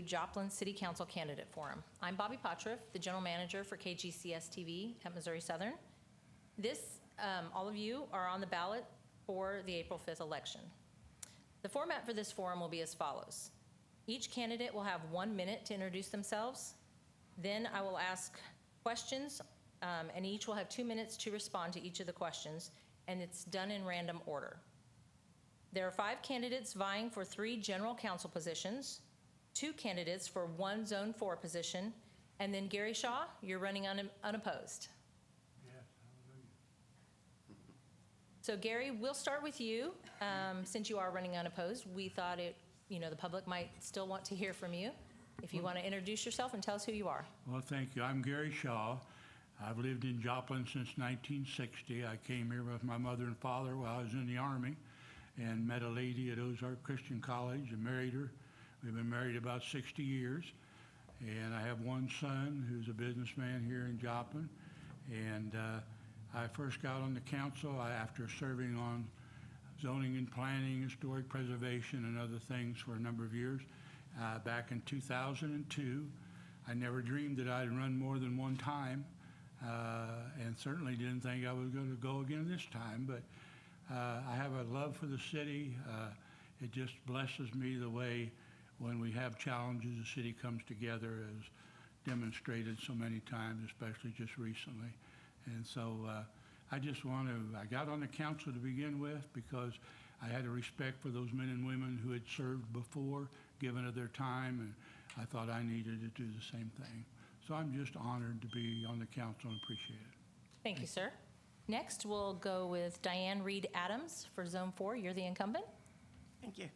Joplin City Council Candidate Forum. I'm Bobby Potriff, the General Manager for KGCS TV at Missouri Southern. All of you are on the ballot for the April 5th election. The format for this forum will be as follows. Each candidate will have 1 minute to introduce themselves. Then I will ask questions, and each will have 2 minutes to respond to each of the questions, and it's done in random order. There are 5 candidates vying for 3 general counsel positions, 2 candidates for 1 Zone 4 position, and then Gary Shaw, you're running unopposed. Yes, hallelujah. So Gary, we'll start with you. Since you are running unopposed, we thought the public might still want to hear from you. If you want to introduce yourself and tell us who you are. Well, thank you. I'm Gary Shaw. I've lived in Joplin since 1960. I came here with my mother and father while I was in the Army and met a lady at Ozark Christian College and married her. We've been married about 60 years. And I have 1 son who's a businessman here in Joplin. And I first got on the council after serving on zoning and planning, historic preservation, and other things for a number of years. Back in 2002, I never dreamed that I'd run more than 1 time, and certainly didn't think I was going to go again this time. But I have a love for the city. It just blesses me the way when we have challenges, the city comes together, as demonstrated so many times, especially just recently. And so I got on the council to begin with because I had a respect for those men and women who had served before, given of their time, and I thought I needed to do the same thing. So I'm just honored to be on the council and appreciate it. Thank you, sir. Next, we'll go with Diane Reed Adams for Zone 4. You're the incumbent. Thank you.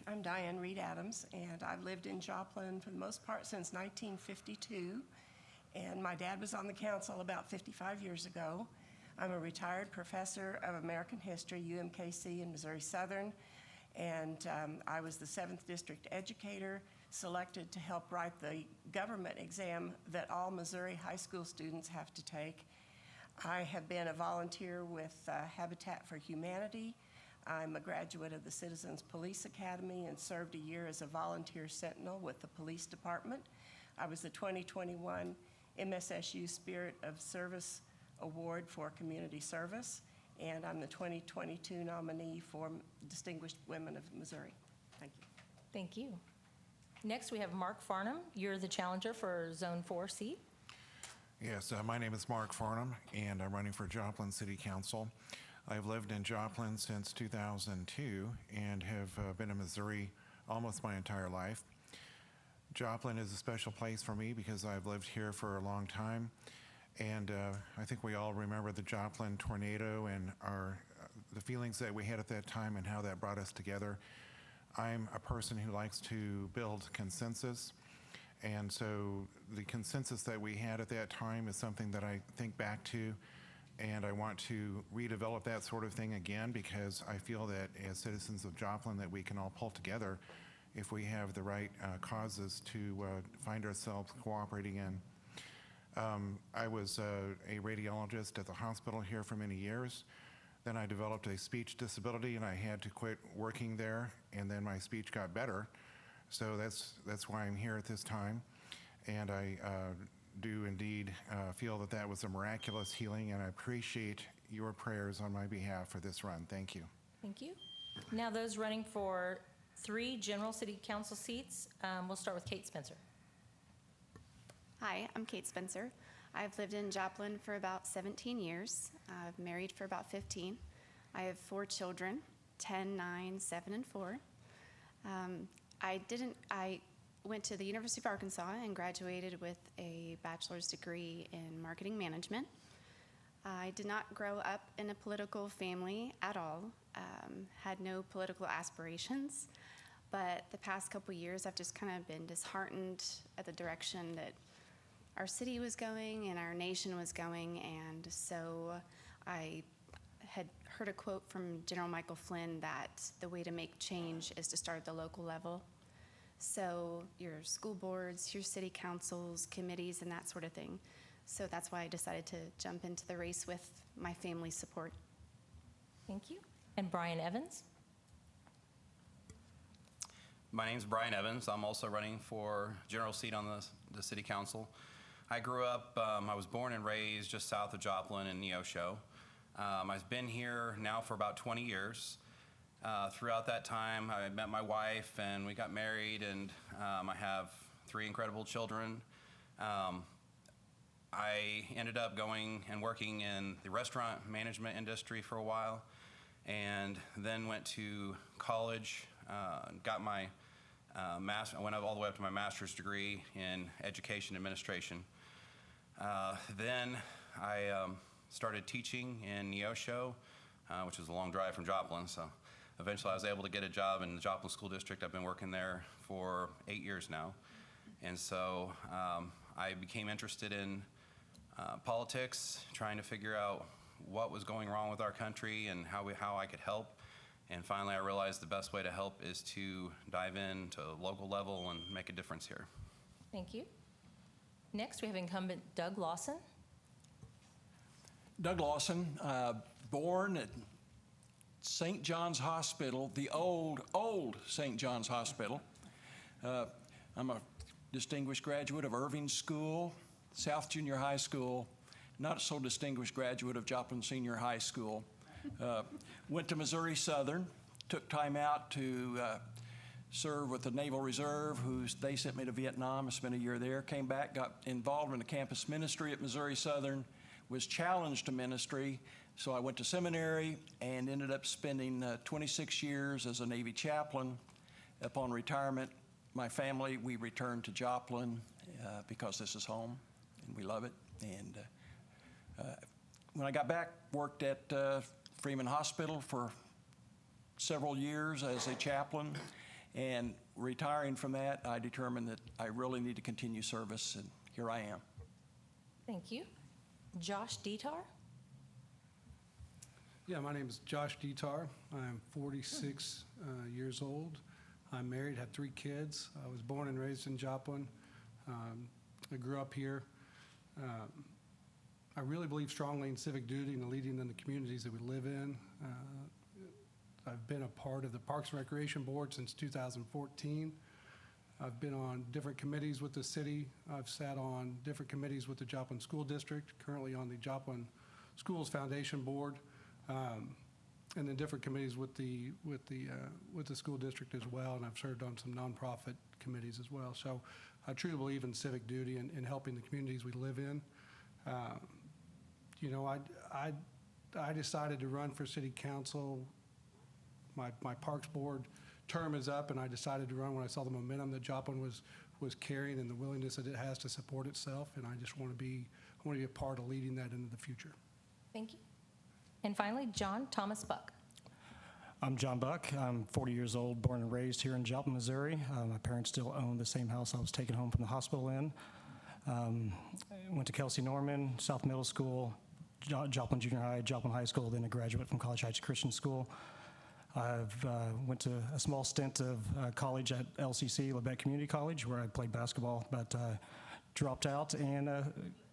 I'm Diane Reed Adams, and I've lived in Joplin for the most part since 1952. And my dad was on the council about 55 years ago. I'm a retired professor of American history, UMKC in Missouri Southern, and I was the 7th district educator selected to help write the government exam that all Missouri high school students have to take. I have been a volunteer with Habitat for Humanity. I'm a graduate of the Citizens Police Academy and served a year as a volunteer sentinel with the police department. I was the 2021 MSSU Spirit of Service Award for Community Service, and I'm the 2022 nominee for Distinguished Women of Missouri. Thank you. Thank you. Next, we have Mark Farnham. You're the challenger for Zone 4 seat. Yes, my name is Mark Farnham, and I'm running for Joplin City Council. I've lived in Joplin since 2002 and have been in Missouri almost my entire life. Joplin is a special place for me because I've lived here for a long time, and I think we all remember the Joplin tornado and the feelings that we had at that time and how that brought us together. I'm a person who likes to build consensus, and so the consensus that we had at that time is something that I think back to, and I want to redevelop that sort of thing again because I feel that as citizens of Joplin that we can all pull together if we have the right causes to find ourselves cooperating in. I was a radiologist at the hospital here for many years. Then I developed a speech disability and I had to quit working there, and then my speech got better. So that's why I'm here at this time. And I do indeed feel that that was a miraculous healing, and I appreciate your prayers on my behalf for this run. Thank you. Thank you. Now those running for 3 general city council seats, we'll start with Kate Spencer. Hi, I'm Kate Spencer. I've lived in Joplin for about 17 years. I've married for about 15. I have 4 children, 10, 9, 7, and 4. I went to the University of Arkansas and graduated with a bachelor's degree in marketing management. I did not grow up in a political family at all, had no political aspirations, but the past couple years I've just kind of been disheartened at the direction that our city was going and our nation was going, and so I had heard a quote from General Michael Flynn that the way to make change is to start at the local level. So your school boards, your city councils, committees, and that sort of thing. So that's why I decided to jump into the race with my family's support. Thank you. And Brian Evans. My name's Brian Evans. I'm also running for general seat on the city council. I grew up, I was born and raised just south of Joplin in Neosho. I've been here now for about 20 years. Throughout that time, I met my wife and we got married, and I have 3 incredible children. I ended up going and working in the restaurant management industry for a while, and then went to college, got my I went all the way up to my master's degree in education administration. Then I started teaching in Neosho, which is a long drive from Joplin, so eventually I was able to get a job in the Joplin School District. I've been working there for 8 years now. And so I became interested in politics, trying to figure out what was going wrong with our country and how I could help. And finally, I realized the best way to help is to dive in to local level and make a difference here. Thank you. Next, we have incumbent Doug Lawson. Doug Lawson, born at St. John's Hospital, the old St. John's Hospital. I'm a distinguished graduate of Irving School, South Junior High School, not so distinguished graduate of Joplin Senior High School. Went to Missouri Southern, took time out to serve with the Naval Reserve, they sent me to Vietnam. I spent a year there, came back, got involved in the campus ministry at Missouri Southern, was challenged to ministry, so I went to seminary and ended up spending 26 years as a Navy chaplain. Upon retirement, my family, we returned to Joplin because this is home and we love it. And when I got back, worked at Freeman Hospital for several years as a chaplain, and retiring from that, I determined that I really need to continue service, and here I am. Thank you. Josh Dettar. Yeah, my name is Josh Dettar. I'm 46 years old. I'm married, have 3 kids. I was born and raised in Joplin. I grew up here. I really believe strongly in civic duty and leading in the communities that we live in. I've been a part of the Parks and Recreation Board since 2014. I've been on different committees with the city. I've sat on different committees with the Joplin School District, currently on the Joplin Schools Foundation Board, and then different committees with the school district as well. And I've served on some nonprofit committees as well. So I truly believe in civic duty and helping the communities we live in. You know, I decided to run for city council. My Parks Board term is up, and I decided to run when I saw the momentum that Joplin was carrying and the willingness that it has to support itself. And I just want to be a part of leading that into the future. Thank you. And finally, John Thomas Buck. I'm John Buck. I'm 40 years old, born and raised here in Joplin, Missouri. My parents still own the same house I was taken home from the hospital in. Went to Kelsey Norman, South Middle School, Joplin Junior High, Joplin High School, then a graduate from College Heights Christian School. I've went to a small stint of college at LCC, Lebec Community College, where I played basketball, but dropped out and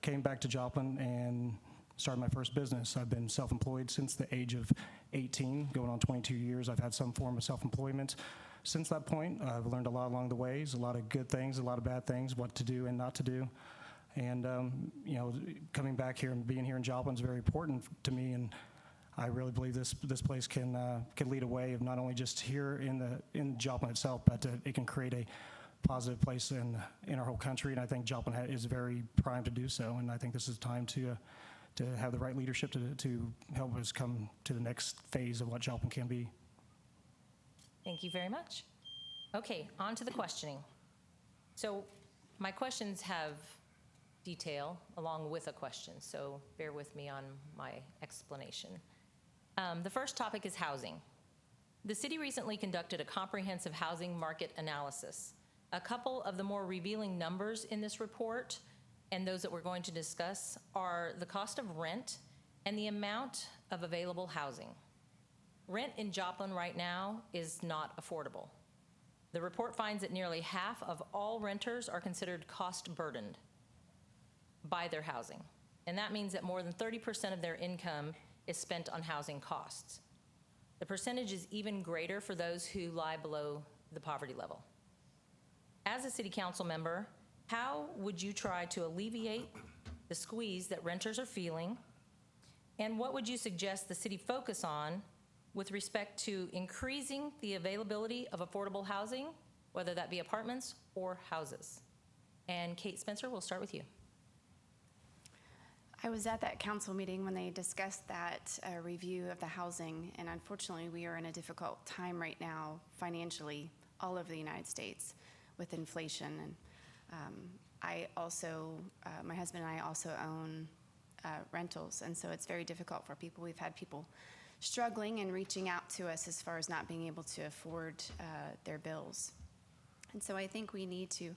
came back to Joplin and started my first business. I've been self-employed since the age of 18, going on 22 years. I've had some form of self-employment. Since that point, I've learned a lot along the ways, a lot of good things, a lot of bad things, what to do and not to do. And, you know, coming back here and being here in Joplin is very important to me, and I really believe this place can lead a way of not only just here in Joplin itself, but it can create a positive place in our whole country. And I think Joplin is very primed to do so. And I think this is time to have the right leadership to help us come to the next phase of what Joplin can be. Thank you very much. Okay, on to the questioning. So my questions have detail along with a question, so bear with me on my explanation. The first topic is housing. The city recently conducted a comprehensive housing market analysis. A couple of the more revealing numbers in this report, and those that we're going to discuss, are the cost of rent and the amount of available housing. Rent in Joplin right now is not affordable. The report finds that nearly half of all renters are considered cost burdened by their housing. And that means that more than 30% of their income is spent on housing costs. The percentage is even greater for those who lie below the poverty level. As a city council member, how would you try to alleviate the squeeze that renters are feeling? And what would you suggest the city focus on with respect to increasing the availability of affordable housing, whether that be apartments or houses? And Kate Spencer, we'll start with you. I was at that council meeting when they discussed that review of the housing, and unfortunately, we are in a difficult time right now financially, all over the United States, with inflation. And I also, my husband and I also own rentals, and so it's very difficult for people. We've had people struggling and reaching out to us as far as not being able to afford their bills. And so I think we need to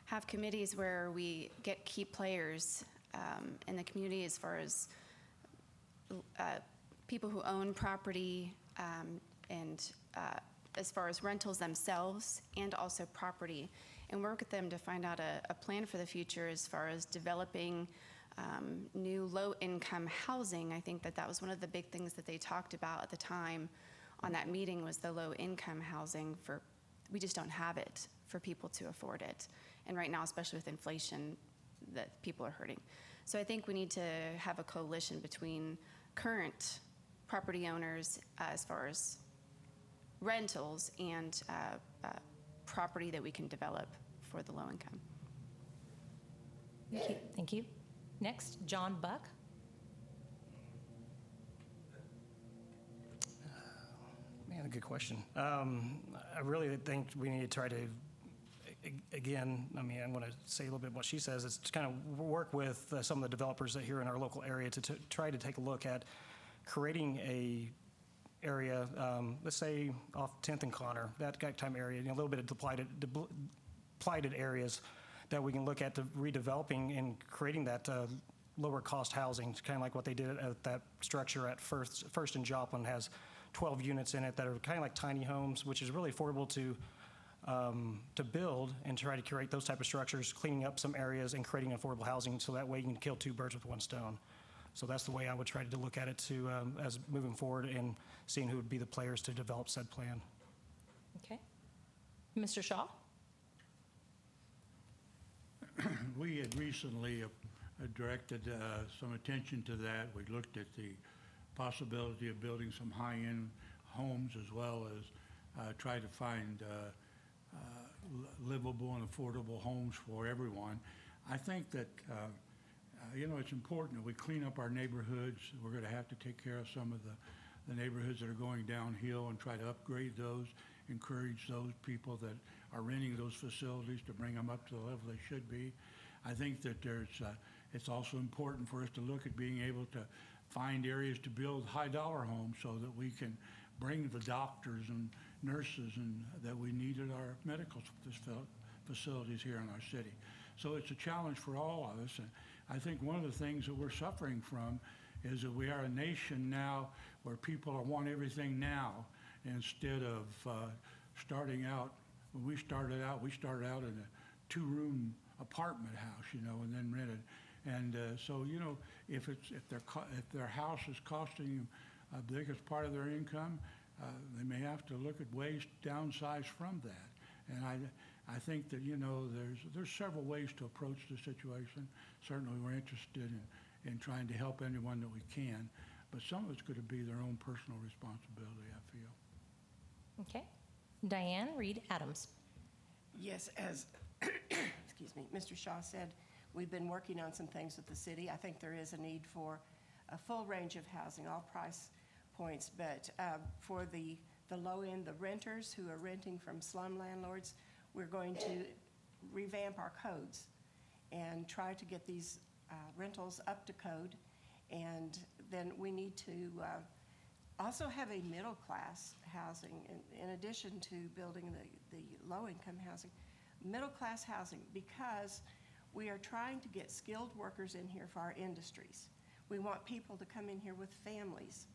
have committees where we get key players in the community as far as people who own property and as far as rentals themselves and also property, and work with them to find out a plan for the future as far as developing new low-income housing. I think that was one of the big things that they talked about at the time on that meeting was the low-income housing we just don't have it for people to afford it. And right now, especially with inflation, that people are hurting. So I think we need to have a coalition between current property owners as far as rentals and property that we can develop for the low income. Thank you. Thank you. Next, John Buck. Man, a good question. I really think we need to try to, again, I mean, I'm going to say a little bit what she says, is to kind of work with some of the developers that here in our local area to try to take a look at creating a area, let's say off 10th and Connor, that type of area, a little bit of plighted areas that we can look at redeveloping and creating that lower cost housing. It's kind of like what they did at that structure at First and Joplin, has 12 units in it that are kind of like tiny homes, which is really affordable to build and try to create those type of structures, cleaning up some areas and creating affordable housing so that way you can kill two birds with one stone. So that's the way I would try to look at it too, as moving forward and seeing who would be the players to develop said plan. Okay. Mr. Shaw? We had recently directed some attention to that. We looked at the possibility of building some high-end homes as well as try to find livable and affordable homes for everyone. I think that it's important that we clean up our neighborhoods. We're going to have to take care of some of the neighborhoods that are going downhill and try to upgrade those, encourage those people that are renting those facilities to bring them up to the level they should be. I think that it's also important for us to look at being able to find areas to build high-dollar homes so that we can bring the doctors and nurses and that we need at our medical facilities here in our city. So it's a challenge for all of us. And I think one of the things that we're suffering from is that we are a nation now where people want everything now instead of starting out. When we started out in a two-room apartment house, and then rented. And so, if their house is costing them the biggest part of their income, they may have to look at ways to downsize from that. And I think that, there's several ways to approach the situation. Certainly, we're interested in trying to help anyone that we can, but some of it's going to be their own personal responsibility, I feel. Okay. Diane Reed Adams. Yes, as excuse me, Mr. Shaw said, we've been working on some things with the city. I think there is a need for a full range of housing, all price points, but for the low end, the renters who are renting from slum landlords, we're going to revamp our codes and try to get these rentals up to code. And then we need to also have a middle-class housing, in addition to building the low-income housing, middle-class housing, because we are trying to get skilled workers in here for our industries. We want people to come in here with families,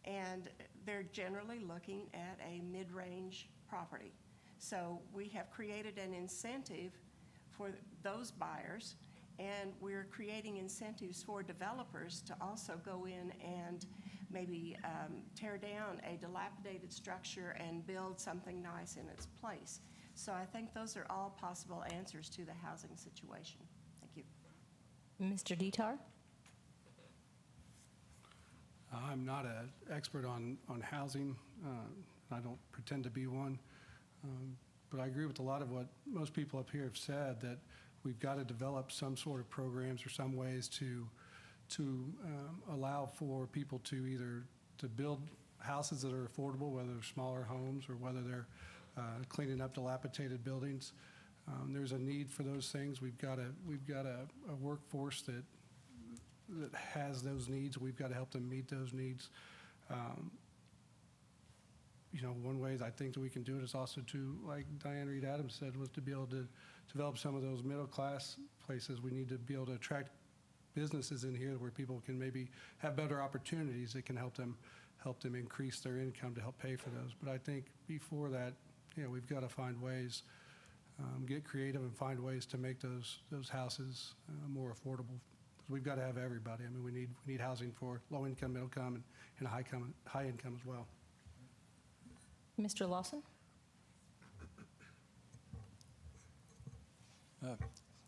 and they're generally looking at a mid-range property. So we have created an incentive for those buyers, and we're creating incentives for developers to also go in and maybe tear down a dilapidated structure and build something nice in its place. So I think those are all possible answers to the housing situation. Thank you. Mr. Dettar? I'm not an expert on housing. I don't pretend to be one. But I agree with a lot of what most people up here have said, that we've got to develop some sort of programs or some ways to allow for people to either to build houses that are affordable, whether they're smaller homes or whether they're cleaning up dilapidated buildings. There's a need for those things. We've got a workforce that has those needs. We've got to help them meet those needs. One way I think that we can do it is also to, like Diane Reed Adams said, was to be able to develop some of those middle-class places. We need to be able to attract businesses in here where people can maybe have better opportunities that can help them increase their income to help pay for those. But I think before that, we've got to find ways, get creative and find ways to make those houses more affordable. We've got to have everybody. I mean, we need housing for low income, middle income, and high income as well. Mr. Lawson?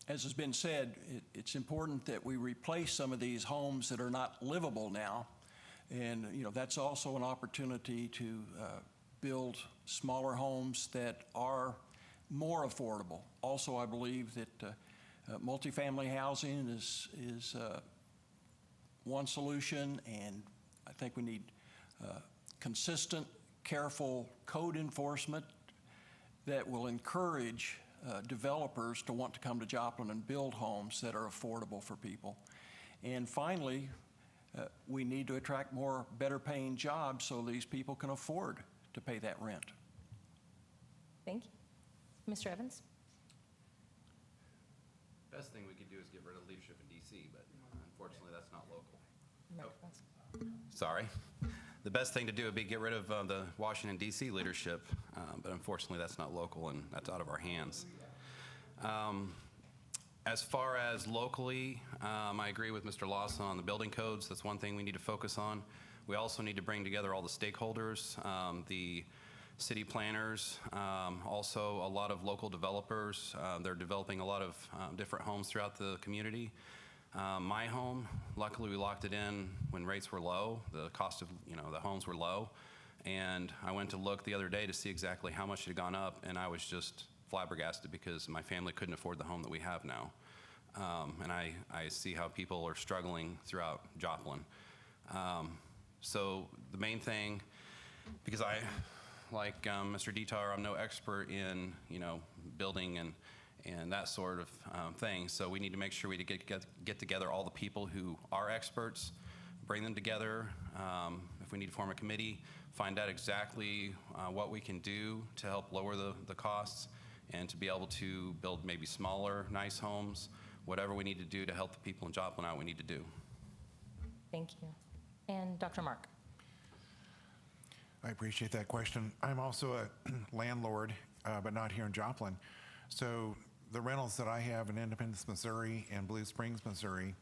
As has been said, it's important that we replace some of these homes that are not livable now. And, that's also an opportunity to build smaller homes that are more affordable. Also, I believe that multifamily housing is one solution, and I think we need consistent, careful code enforcement that will encourage developers to want to come to Joplin and build homes that are affordable for people. And finally, we need to attract more better paying jobs so these people can afford to pay that rent. Thank you. Mr. Evans? Best thing we could do is get rid of leadership in DC, but unfortunately that's not local. Sorry. The best thing to do would be get rid of the Washington, D.C. leadership, but unfortunately that's not local and that's out of our hands. As far as locally, I agree with Mr. Lawson on the building codes. That's one thing we need to focus on. We also need to bring together all the stakeholders, the city planners, also a lot of local developers. They're developing a lot of different homes throughout the community. My home, luckily we locked it in when rates were low. The cost of the homes were low. And I went to look the other day to see exactly how much it had gone up, and I was just flabbergasted because my family couldn't afford the home that we have now. And I see how people are struggling throughout Joplin. So the main thing, because like Mr. Dettar, I'm no expert in building and that sort of thing. So we need to make sure we get together all the people who are experts, bring them together. If we need to form a committee, find out exactly what we can do to help lower the costs and to be able to build maybe smaller, nice homes. Whatever we need to do to help the people in Joplin out, we need to do. Thank you. And Dr. Mark? I appreciate that question. I'm also a landlord, but not here in Joplin. So the rentals that I have in Independence, Missouri and Blue Springs, Missouri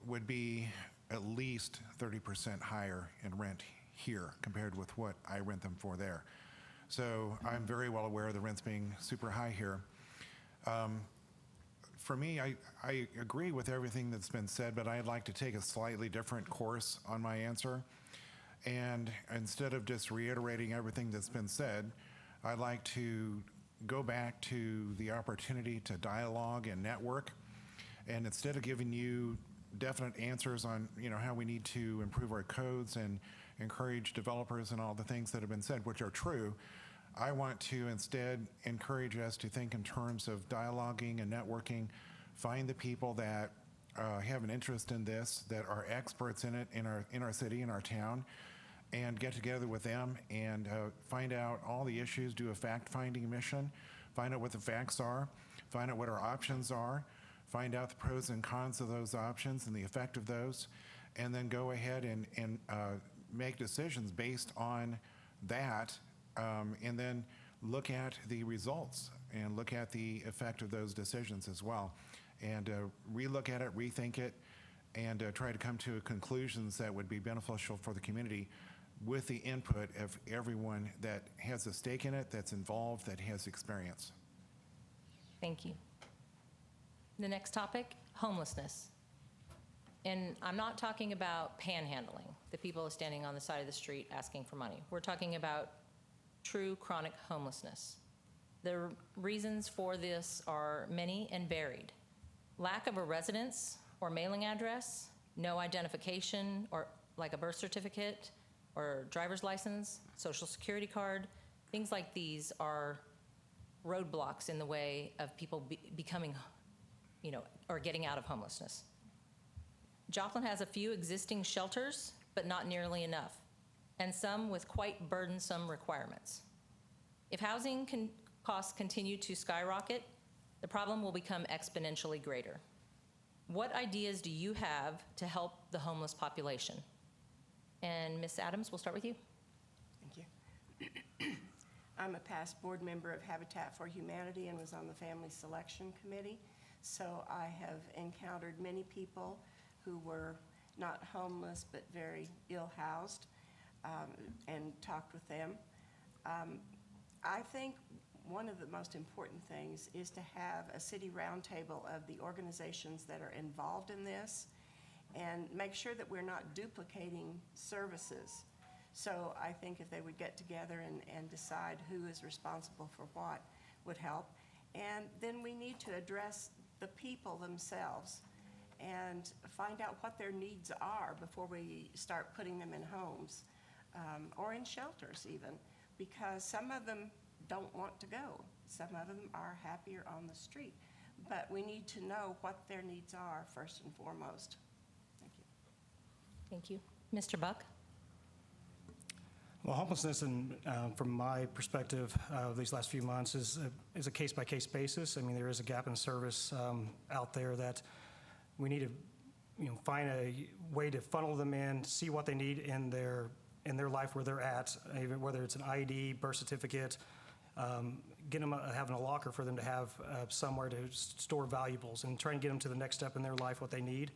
would be at least 30% higher in rent here compared with what I rent them for there. So I'm very well aware of the rents being super high here. For me, I agree with everything that's been said, but I'd like to take a slightly different course on my answer. And instead of just reiterating everything that's been said, I'd like to go back to the opportunity to dialogue and network. And instead of giving you definite answers on how we need to improve our codes and encourage developers and all the things that have been said, which are true, I want to instead encourage us to think in terms of dialoguing and networking, find the people that have an interest in this, that are experts in it in our city, in our town, and get together with them and find out all the issues, do a fact-finding mission, find out what the facts are, find out what our options are, find out the pros and cons of those options and the effect of those, and then go ahead and make decisions based on that, and then look at the results and look at the effect of those decisions as well. And relook at it, rethink it, and try to come to conclusions that would be beneficial for the community with the input of everyone that has a stake in it, that's involved, that has experience. Thank you. The next topic, homelessness. And I'm not talking about panhandling, the people standing on the side of the street asking for money. We're talking about true chronic homelessness. The reasons for this are many and varied. Lack of a residence or mailing address, no identification or like a birth certificate or driver's license, social security card, things like these are roadblocks in the way of people becoming, or getting out of homelessness. Joplin has a few existing shelters, but not nearly enough, and some with quite burdensome requirements. If housing costs continue to skyrocket, the problem will become exponentially greater. What ideas do you have to help the homeless population? And Ms. Adams, we'll start with you. Thank you. I'm a past board member of Habitat for Humanity and was on the Family Selection Committee. So I have encountered many people who were not homeless but very ill-housed, and talked with them. I think one of the most important things is to have a city roundtable of the organizations that are involved in this and make sure that we're not duplicating services. So I think if they would get together and decide who is responsible for what would help. And then we need to address the people themselves and find out what their needs are before we start putting them in homes, or in shelters even, because some of them don't want to go. Some of them are happier on the street. But we need to know what their needs are first and foremost. Thank you. Thank you. Mr. Buck? Well, homelessness, from my perspective, these last few months is a case-by-case basis. I mean, there is a gap in service out there that we need to, find a way to funnel them in, see what they need in their life where they're at, even whether it's an ID, birth certificate, get them having a locker for them to have somewhere to store valuables, and try and get them to the next step in their life, what they need.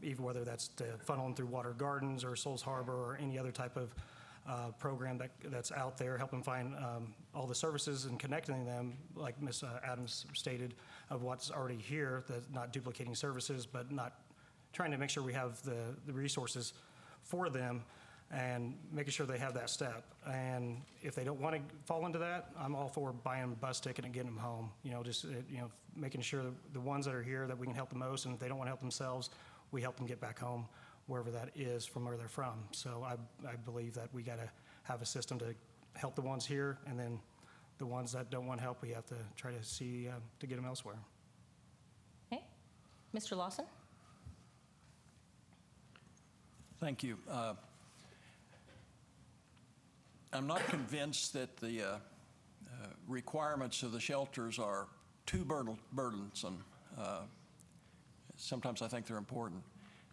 Even whether that's to funnel them through Water Gardens or Souls Harbor or any other type of program that's out there, help them find all the services and connecting them, like Ms. Adams stated, of what's already here, that's not duplicating services, but not trying to make sure we have the resources for them and making sure they have that step. And if they don't want to fall into that, I'm all for buying a bus ticket and getting them home. Making sure the ones that are here that we can help the most, and if they don't want to help themselves, we help them get back home, wherever that is from where they're from. So I believe that we got to have a system to help the ones here, and then the ones that don't want help, we have to try to see to get them elsewhere. Okay. Mr. Lawson? Thank you. I'm not convinced that the requirements of the shelters are too burdensome. Sometimes I think they're important.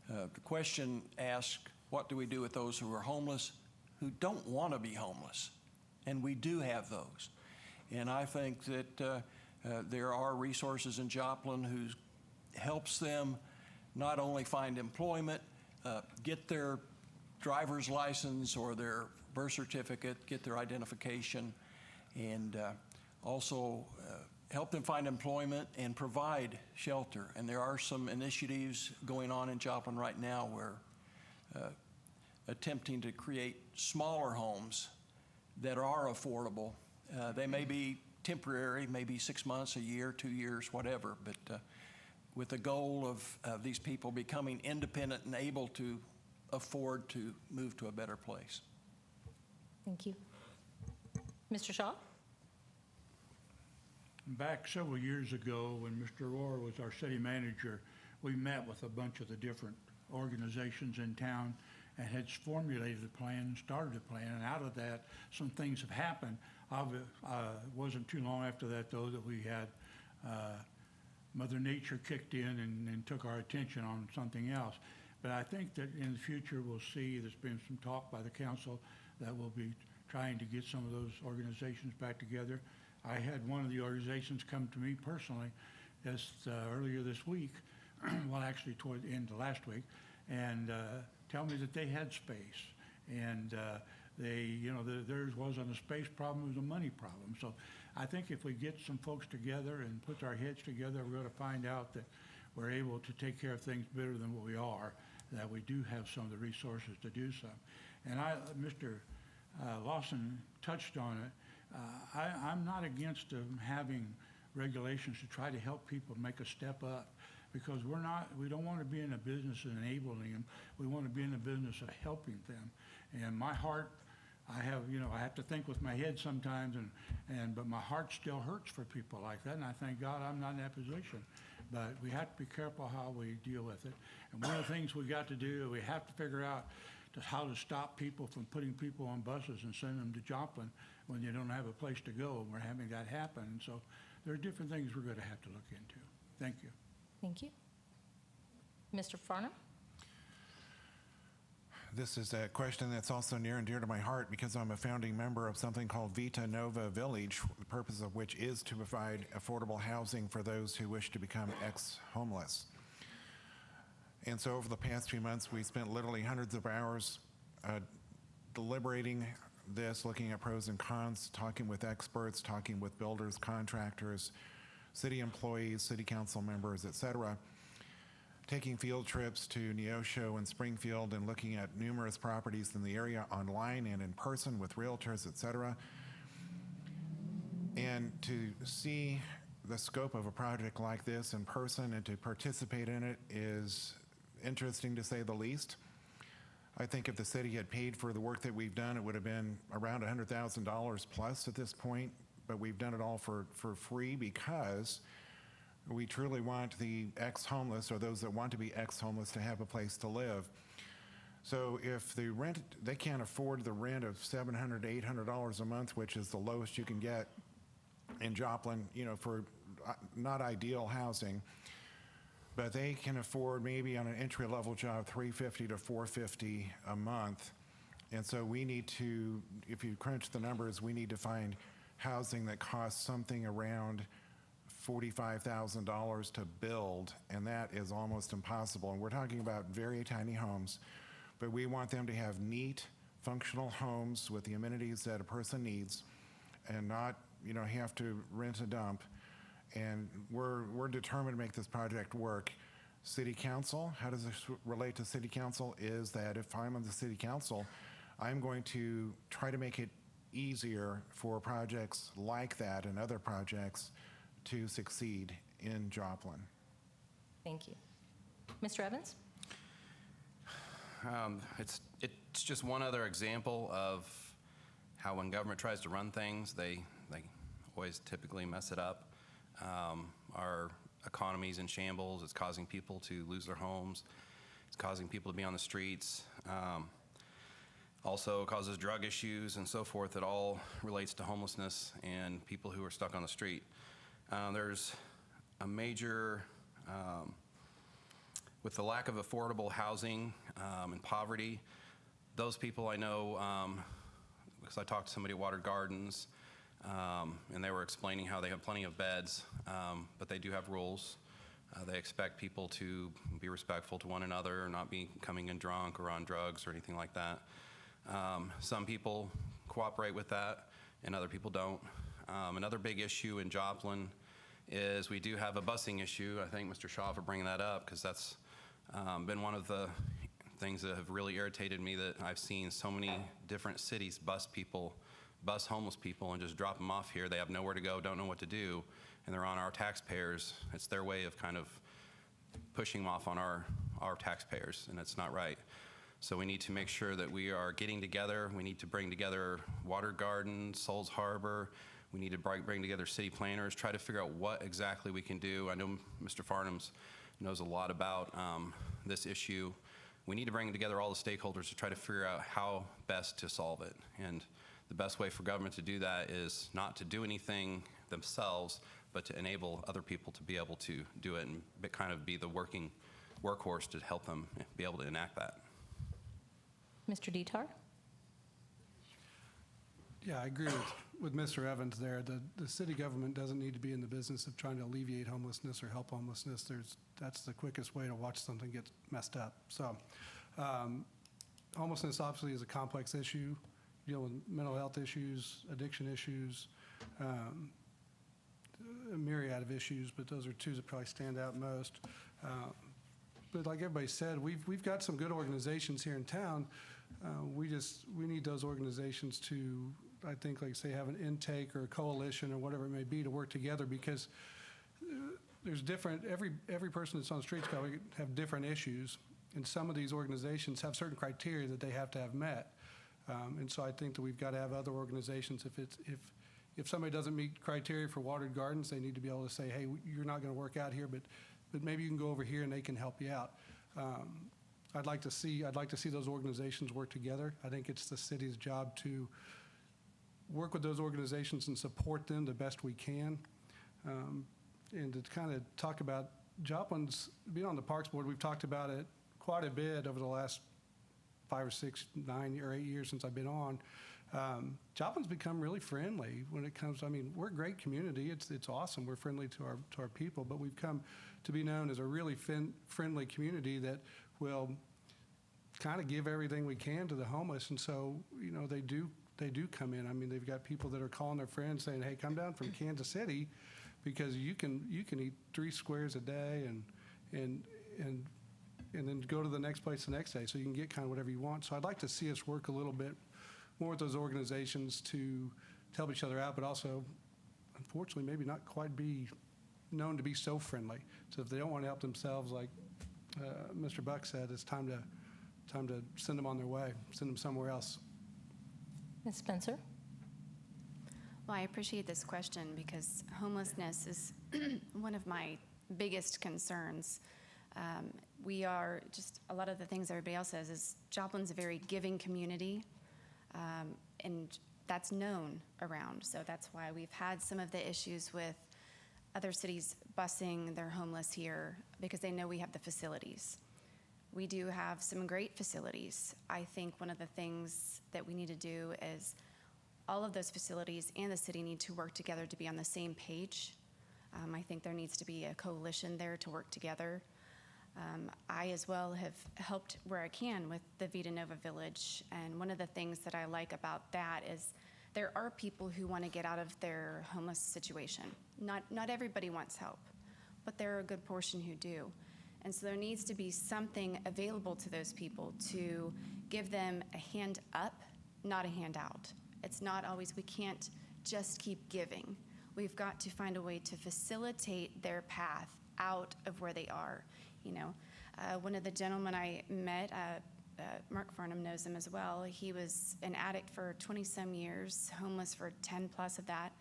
The question asks, what do we do with those who are homeless, who don't want to be homeless? And we do have those. And I think that there are resources in Joplin who helps them not only find employment, get their driver's license or their birth certificate, get their identification, and also help them find employment and provide shelter. And there are some initiatives going on in Joplin right now where attempting to create smaller homes that are affordable. They may be temporary, maybe 6 months, a year, 2 years, whatever, but with the goal of these people becoming independent and able to afford to move to a better place. Thank you. Mr. Shaw? Back several years ago, when Mr. Rohr was our city manager, we met with a bunch of the different organizations in town and had formulated a plan and started a plan. And out of that, some things have happened. Wasn't too long after that, though, that we had Mother Nature kicked in and took our attention on something else. But I think that in the future, we'll see, there's been some talk by the council that we'll be trying to get some of those organizations back together. I had one of the organizations come to me personally earlier this week well, actually toward the end of last week, and tell me that they had space. And theirs wasn't a space problem, it was a money problem. So I think if we get some folks together and put our heads together, we're going to find out that we're able to take care of things better than what we are, that we do have some of the resources to do so. And Mr. Lawson touched on it. I'm not against having regulations to try to help people make a step up, because we don't want to be in a business of enabling them. We want to be in the business of helping them. And my heart, I have to think with my head sometimes, but my heart still hurts for people like that. And I thank God I'm not in that position. But we have to be careful how we deal with it. And one of the things we got to do, we have to figure out how to stop people from putting people on buses and sending them to Joplin when they don't have a place to go. And we're having that happen. And so there are different things we're going to have to look into. Thank you. Thank you. Mr. Farnham? This is a question that's also near and dear to my heart because I'm a founding member of something called Vita Nova Village, the purpose of which is to provide affordable housing for those who wish to become ex-homeless. And so over the past few months, we spent literally hundreds of hours deliberating this, looking at pros and cons, talking with experts, talking with builders, contractors, city employees, city council members, et cetera, taking field trips to Neosho and Springfield and looking at numerous properties in the area online and in person with realtors, et cetera. And to see the scope of a project like this in person and to participate in it is interesting to say the least. I think if the city had paid for the work that we've done, it would have been around $100,000 plus at this point, but we've done it all for free because we truly want the ex-homeless or those that want to be ex-homeless to have a place to live. So if they can't afford the rent of $700 to $800 a month, which is the lowest you can get in Joplin, for not ideal housing, but they can afford maybe on an entry-level job $350 to $450 a month. And so we need to, if you crunch the numbers, we need to find housing that costs something around $45,000 to build, and that is almost impossible. And we're talking about very tiny homes, but we want them to have neat, functional homes with the amenities that a person needs and not, have to rent a dump. And we're determined to make this project work. City Council, how does this relate to City Council? Is that if I'm on the City Council, I'm going to try to make it easier for projects like that and other projects to succeed in Joplin. Thank you. Mr. Evans? It's just one other example of how when government tries to run things, they always typically mess it up. Our economy's in shambles. It's causing people to lose their homes. It's causing people to be on the streets. Also causes drug issues and so forth. It all relates to homelessness and people who are stuck on the street. There's a major, with the lack of affordable housing and poverty, those people I know, because I talked to somebody at Water Gardens, and they were explaining how they have plenty of beds, but they do have rules. They expect people to be respectful to one another, or not be coming in drunk or on drugs or anything like that. Some people cooperate with that, and other people don't. Another big issue in Joplin is we do have a busing issue. I thank Mr. Shaw for bringing that up, because that's been one of the things that have really irritated me, that I've seen so many different cities bus homeless people and just drop them off here. They have nowhere to go, don't know what to do, and they're on our taxpayers. It's their way of kind of pushing them off on our taxpayers, and it's not right. So we need to make sure that we are getting together. We need to bring together Water Garden, Souls Harbor. We need to bring together city planners, try to figure out what exactly we can do. I know Mr. Farnham knows a lot about this issue. We need to bring together all the stakeholders to try to figure out how best to solve it. And the best way for government to do that is not to do anything themselves, but to enable other people to be able to do it and kind of be the working workhorse to help them be able to enact that. Mr. Dettar? Yeah, I agree with with Mr. Evans there, the city government doesn't need to be in the business of trying to alleviate homelessness or help homelessness. That's the quickest way to watch something get messed up. So homelessness obviously is a complex issue. You deal with mental health issues, addiction issues, a myriad of issues, but those are two that probably stand out most. But like everybody said, we've got some good organizations here in town. We need those organizations to, I think, like say, have an intake or a coalition or whatever it may be to work together, because there's different, every person that's on the streets probably have different issues, and some of these organizations have certain criteria that they have to have met. And so I think that we've got to have other organizations. If somebody doesn't meet criteria for watered gardens, they need to be able to say, hey, you're not going to work out here, but maybe you can go over here and they can help you out. I'd like to see those organizations work together. I think it's the city's job to work with those organizations and support them the best we can. And to kind of talk about Joplin's being on the Parks Board, we've talked about it quite a bit over the last 5 or 6, 9 or 8 years since I've been on. Joplin's become really friendly when it comes. I mean, we're a great community. It's awesome. We're friendly to our people, but we've come to be known as a really friendly community that will kind of give everything we can to the homeless. And so, you know, they do come in. I mean, they've got people that are calling their friends saying, "Hey, come down from Kansas City, because you can eat 3 squares a day and then go to the next place the next day, so you can get kind of whatever you want." So I'd like to see us work a little bit more with those organizations to help each other out, but also, unfortunately, maybe not quite be known to be so friendly. So if they don't want to help themselves, like Mr. Buck said, it's time to send them on their way, send them somewhere else. Ms. Spencer? Well, I appreciate this question because homelessness is one of my biggest concerns. We are just, a lot of the things everybody else says is Joplin's a very giving community, and that's known around. So that's why we've had some of the issues with other cities busing their homeless here, because they know we have the facilities. We do have some great facilities. I think one of the things that we need to do is all of those facilities and the city need to work together to be on the same page. I think there needs to be a coalition there to work together. I as well have helped where I can with the Vita Nova Village, and one of the things that I like about that is there are people who want to get out of their homeless situation. Not everybody wants help, but there are a good portion who do. And so there needs to be something available to those people to give them a hand up, not a hand out. It's not always, we can't just keep giving. We've got to find a way to facilitate their path out of where they are. You know, one of the gentlemen I met, Mark Farnham knows him as well. He was an addict for 20-some years, homeless for 10 plus of that.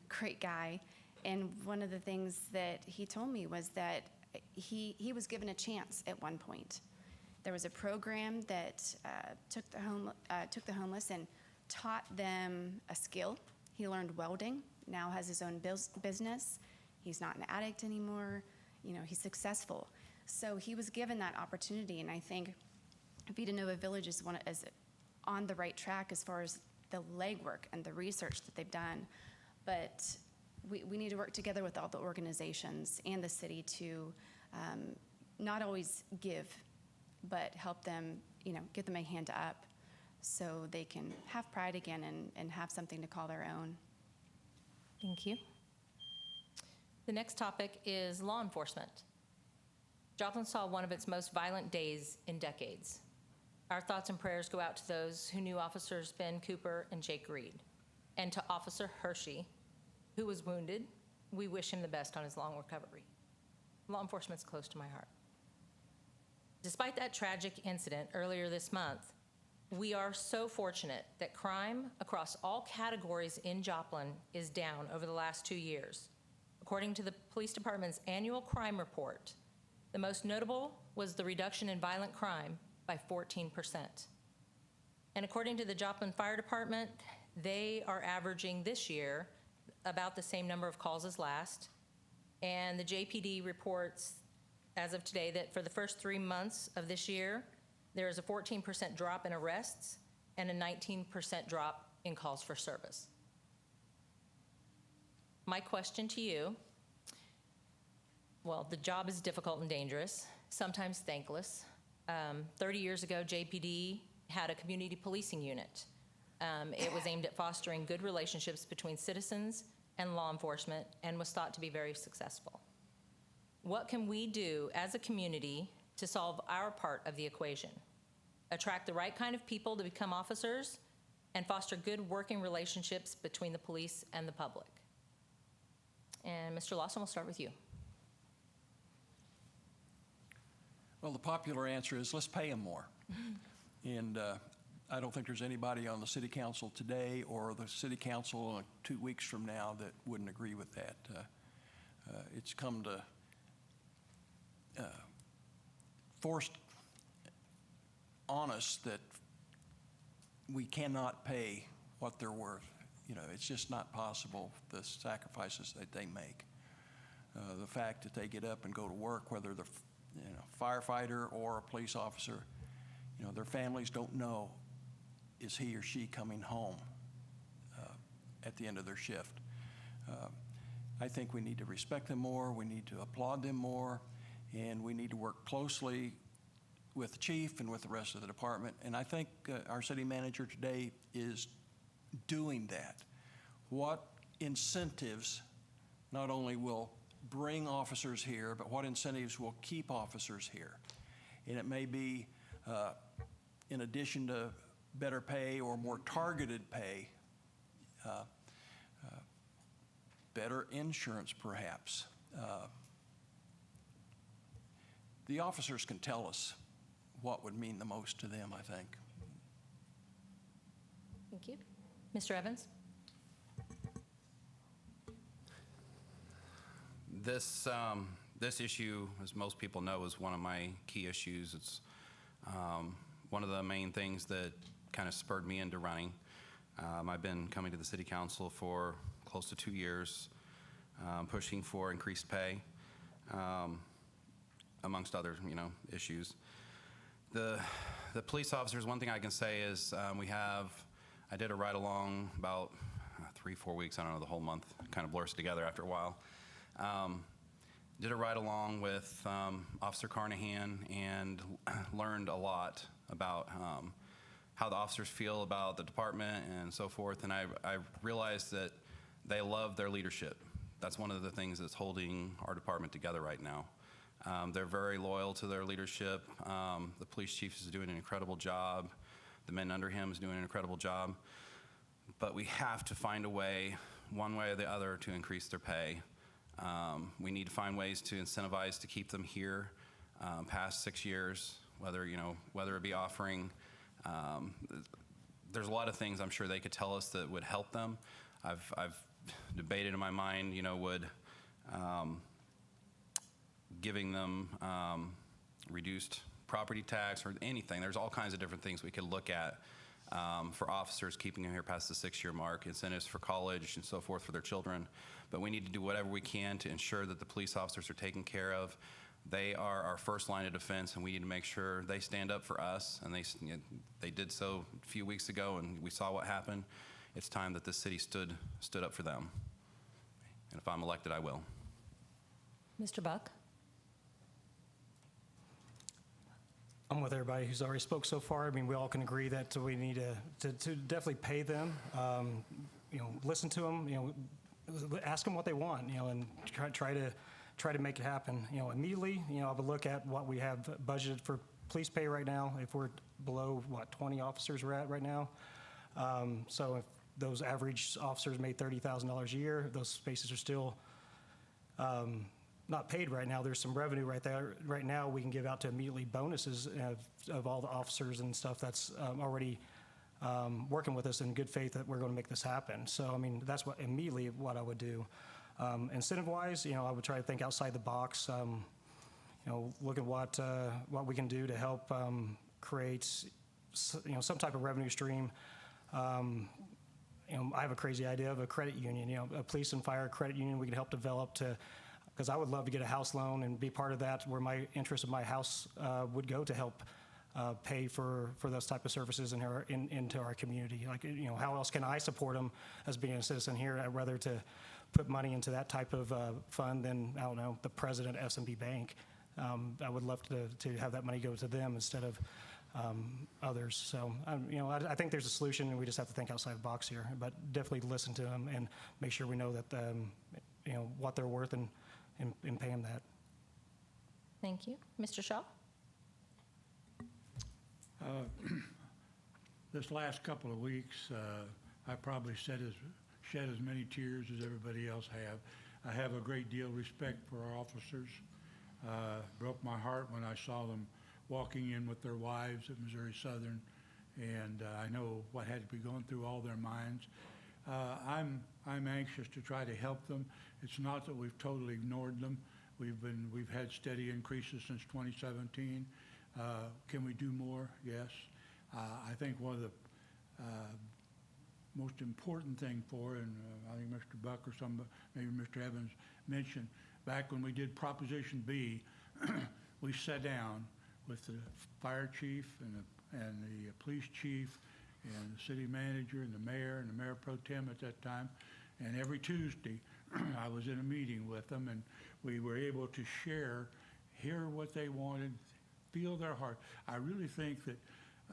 Great guy. And one of the things that he told me was that he was given a chance at one point. There was a program that took the homeless and taught them a skill. He learned welding, now has his own business. He's not an addict anymore. You know, he's successful. So he was given that opportunity, and I think Vita Nova Village is on the right track as far as the legwork and the research that they've done. But we need to work together with all the organizations and the city to not always give, but help them, you know, give them a hand up so they can have pride again and have something to call their own. Thank you. The next topic is law enforcement. Joplin saw one of its most violent days in decades. Our thoughts and prayers go out to those who knew Officers Ben Cooper and Jake Reed, and to Officer Hershey, who was wounded. We wish him the best on his long recovery. Law enforcement's close to my heart. Despite that tragic incident earlier this month, we are so fortunate that crime across all categories in Joplin is down over the last 2 years. According to the police department's annual crime report, the most notable was the reduction in violent crime by 14%. And according to the Joplin Fire Department, they are averaging this year about the same number of calls as last. And the JPD reports as of today that for the first 3 months of this year, there is a 14% drop in arrests and a 19% drop in calls for service. my question to you, well, the job is difficult and dangerous, sometimes thankless. 30 years ago, JPD had a community policing unit. It was aimed at fostering good relationships between citizens and law enforcement and was thought to be very successful. What can we do as a community to solve our part of the equation? Attract the right kind of people to become officers and foster good working relationships between the police and the public. And Mr. Lawson, we'll start with you. Well, the popular answer is let's pay them more. And I don't think there's anybody on the city council today or the city council 2 weeks from now that wouldn't agree with that. It's come to forced on us that we cannot pay what they're worth. You know, it's just not possible, the sacrifices that they make. The fact that they get up and go to work, whether they're firefighter or a police officer, their families don't know, is he or she coming home at the end of their shift. I think we need to respect them more, we need to applaud them more, and we need to work closely with the chief and with the rest of the department. And I think our city manager today is doing that. What incentives not only will bring officers here, but what incentives will keep officers here? And it may be, in addition to better pay or more targeted pay, better insurance perhaps. The officers can tell us what would mean the most to them, I think. Thank you. Mr. Evans? This issue, as most people know, is one of my key issues. It's one of the main things that kind of spurred me into running. I've been coming to the city council for close to 2 years, pushing for increased pay, amongst other, issues. The police officers, one thing I can say is I did a ride-along about 3-4 weeks, I don't know, the whole month kind of blurs together after a while. Did a ride-along with Officer Carnahan and learned a lot about how the officers feel about the department and so forth, and I realized that they love their leadership. That's one of the things that's holding our department together right now. They're very loyal to their leadership. The police chief is doing an incredible job. The men under him is doing an incredible job. But we have to find a way, one way or the other, to increase their pay. We need to find ways to incentivize to keep them here past 6 years, whether it be offering. There's a lot of things I'm sure they could tell us that would help them. I've debated in my mind, would giving them reduced property tax or anything. There's all kinds of different things we could look at for officers, keeping them here past the 6-year mark, incentives for college and so forth for their children. But we need to do whatever we can to ensure that the police officers are taken care of. They are our first line of defense, and we need to make sure they stand up for us. And they did so a few weeks ago, and we saw what happened. It's time that this city stood up for them. And if I'm elected, I will. Mr. Buck? I'm with everybody who's already spoke so far. I mean, we all can agree that we need to definitely pay them, listen to them, ask them what they want, and try to make it happen. Immediately, I would look at what we have budgeted for police pay right now. If we're below, 20 officers we're at right now. So if those average officers made $30,000 a year, those spaces are still not paid right now. There's some revenue right there. Right now, we can give out to immediately bonuses of all the officers and stuff that's already working with us in good faith that we're going to make this happen. So, I mean, that's what I would do. Incentive-wise, I would try to think outside the box. Look at what we can do to help create, some type of revenue stream. I have a crazy idea of a credit union, a police and fire credit union we can help develop because I would love to get a house loan and be part of that, where my interest of my house would go to help pay for those type of services into our community. Like, how else can I support them as being a citizen here? I'd rather to put money into that type of fund than, I don't know, the president of S&B Bank. I would love to have that money go to them instead of others. So, I think there's a solution, and we just have to think outside the box here. But definitely listen to them and make sure we know that, what they're worth and pay them that. Thank you. Mr. Shaw? This last couple of weeks, I probably shed as many tears as everybody else have. I have a great deal of respect for our officers. Broke my heart when I saw them walking in with their wives at Missouri Southern, and I know what had to be going through all their minds. I'm anxious to try to help them. It's not that we've totally ignored them. We've had steady increases since 2017. Can we do more? Yes. I think one of the most important thing and I think Mr. Buck or maybe Mr. Evans mentioned, back when we did Proposition B, we sat down with the fire chief and the police chief and the city manager and the mayor pro tem at that time. And every Tuesday, I was in a meeting with them, and we were able to hear what they wanted, feel their heart. I really think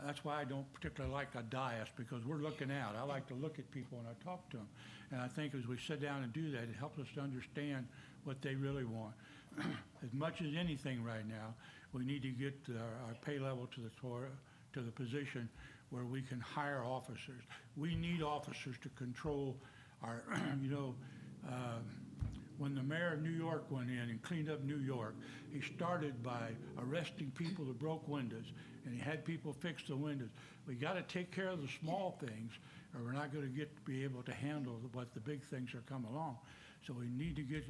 that's why I don't particularly like a dais, because we're looking out. I like to look at people when I talk to them. And I think as we sit down and do that, it helps us to understand what they really want. As much as anything right now, we need to get our pay level to the position where we can hire officers. We need officers to control our, when the mayor of New York went in and cleaned up New York, he started by arresting people that broke windows, and he had people fix the windows. We got to take care of the small things, or we're not going to be able to handle what the big things are coming along. So we need to get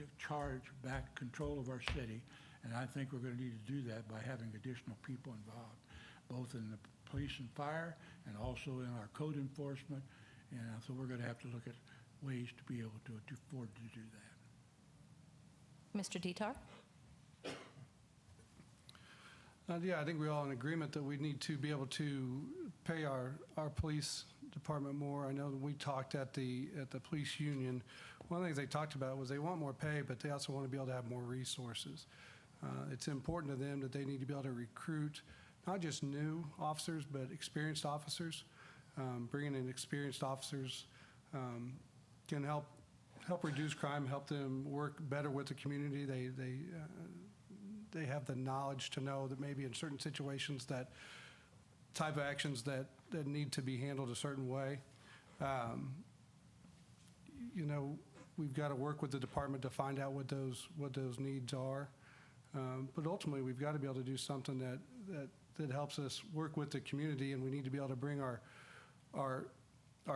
back control of our city, and I think we're going to need to do that by having additional people involved, both in the police and fire, and also in our code enforcement. And so we're going to have to look at ways to be able to afford to do that. Mr. Dettar? Yeah, I think we're all in agreement that we need to be able to pay our police department more. I know that we talked at the police union. One of the things they talked about was they want more pay, but they also want to be able to have more resources. It's important to them that they need to be able to recruit not just new officers, but experienced officers. Bringing in experienced officers can help reduce crime, help them work better with the community. They have the knowledge to know that maybe in certain situations that type of actions that need to be handled a certain way. We've got to work with the department to find out what those needs are. But ultimately, we've got to be able to do something that helps us work with the community, and we need to be able to bring our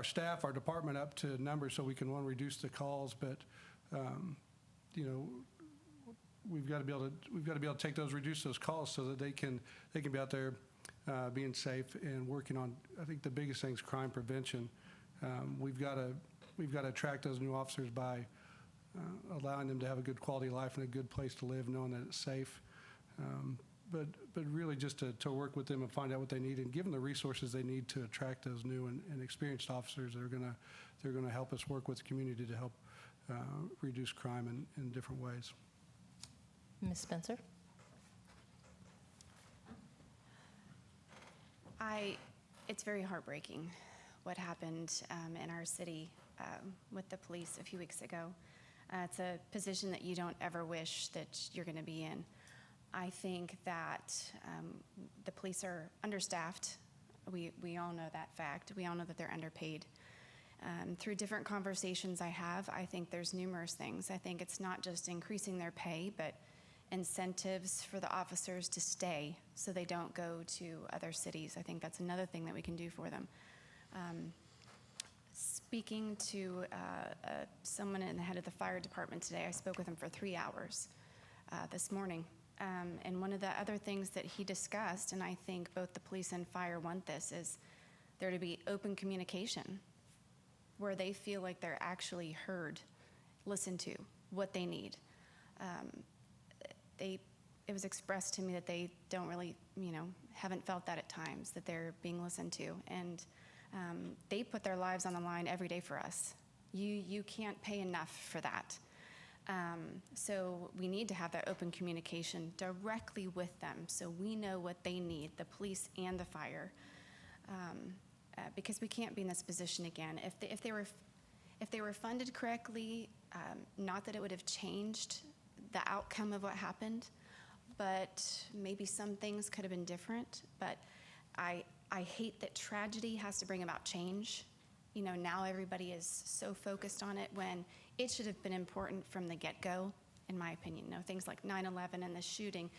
staff, our department up to numbers so we can, one, reduce the calls, but we've got to be able to reduce those calls so that they can be out there being safe and working on, I think the biggest thing is crime prevention. We've got to attract those new officers by allowing them to have a good quality of life and a good place to live, knowing that it's safe. But really just to work with them and find out what they need and give them the resources they need to attract those new and experienced officers that are going to help us work with the community to help reduce crime in different ways. Ms. Spencer? It's very heartbreaking what happened in our city with the police a few weeks ago. It's a position that you don't ever wish that you're going to be in. I think that the police are understaffed. We all know that fact. We all know that they're underpaid. Through different conversations I have, I think there's numerous things. I think it's not just increasing their pay, but incentives for the officers to stay so they don't go to other cities. I think that's another thing that we can do for them. Speaking to someone in the head of the fire department today, I spoke with him for 3 hours this morning. And one of the other things that he discussed, and I think both the police and fire want this, is there to be open communication where they feel like they're actually heard, listened to, what they need. It was expressed to me that they don't really, haven't felt that at times, that they're being listened to. And they put their lives on the line every day for us. You can't pay enough for that. So we need to have that open communication directly with them so we know what they need, the police and the fire, because we can't be in this position again. If they were funded correctly, not that it would have changed the outcome of what happened, but maybe some things could have been different. But I hate that tragedy has to bring about change. You know, now everybody is so focused on it when it should have been important from the get-go, in my opinion. You know, things like 9/11 and the shooting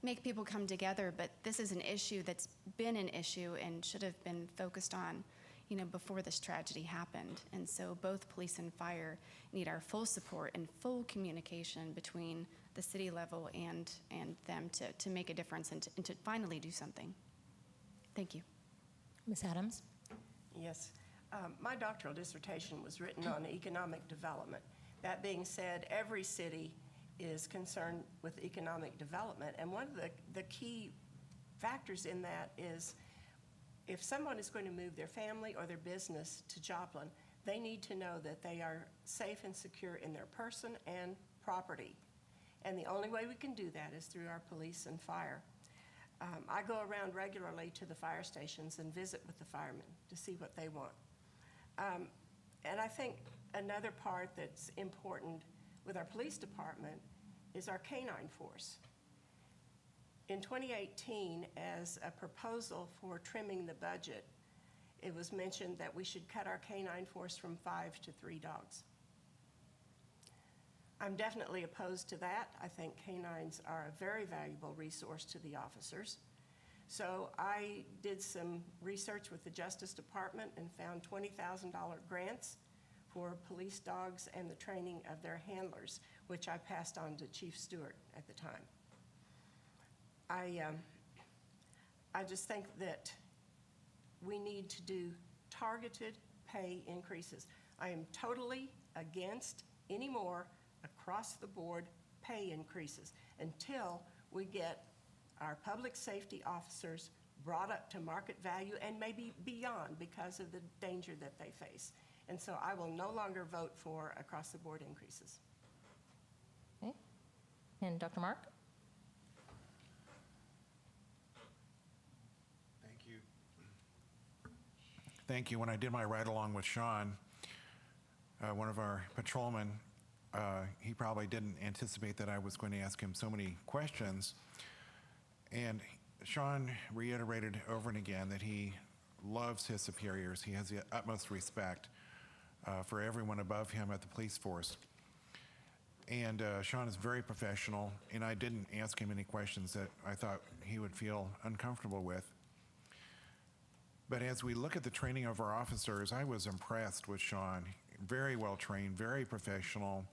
make people come together, but this is an issue that's been an issue and should have been focused on, you know, before this tragedy happened. And so both police and fire need our full support and full communication between the city level and them to make a difference and to finally do something. Thank you. Ms. Adams? Yes. My doctoral dissertation was written on economic development. That being said, every city is concerned with economic development, and one of the key factors in that is if someone is going to move their family or their business to Joplin, they need to know that they are safe and secure in their person and property. And the only way we can do that is through our police and fire. I go around regularly to the fire stations and visit with the firemen to see what they want. And I think another part that's important with our police department is our canine force. In 2018, as a proposal for trimming the budget, it was mentioned that we should cut our canine force from 5 to 3 dogs. I'm definitely opposed to that. I think canines are a very valuable resource to the officers. So I did some research with the Justice Department and found $20,000 grants for police dogs and the training of their handlers, which I passed on to Chief Stewart at the time. I just think that we need to do targeted pay increases. I am totally against any more across-the-board pay increases until we get our public safety officers brought up to market value and maybe beyond because of the danger that they face. And so I will no longer vote for across-the-board increases. Okay. And Dr. Mark? Thank you. Thank you. When I did my ride-along with Sean, one of our patrolmen, he probably didn't anticipate that I was going to ask him so many questions. And Sean reiterated over and again that he loves his superiors. He has the utmost respect for everyone above him at the police force. And Sean is very professional, and I didn't ask him any questions that I thought he would feel uncomfortable with. But as we look at the training of our officers, I was impressed with Sean. Very well trained, very professional.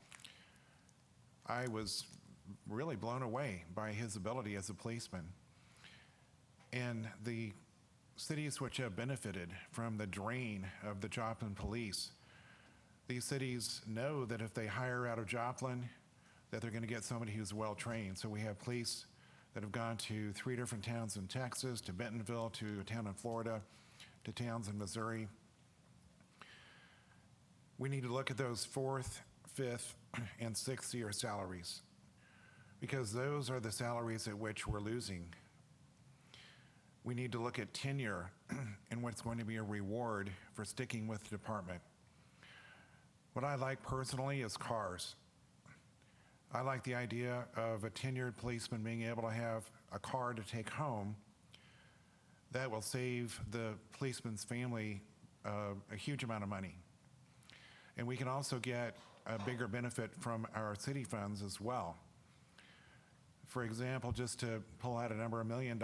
I was really blown away by his ability as a policeman. And the cities which have benefited from the drain of the Joplin police, these cities know that if they hire out of Joplin, that they're going to get somebody who's well trained. So we have police that have gone to 3 different towns in Texas, to Bentonville, to a town in Florida, to towns in Missouri. We need to look at those 4th, 5th, and 6th year salaries, because those are the salaries at which we're losing. We need to look at tenure and what's going to be a reward for sticking with the department. What I like personally is cars. I like the idea of a tenured policeman being able to have a car to take home that will save the policeman's family a huge amount of money. And we can also get a bigger benefit from our city funds as well. For example, just to pull out a number, $1 million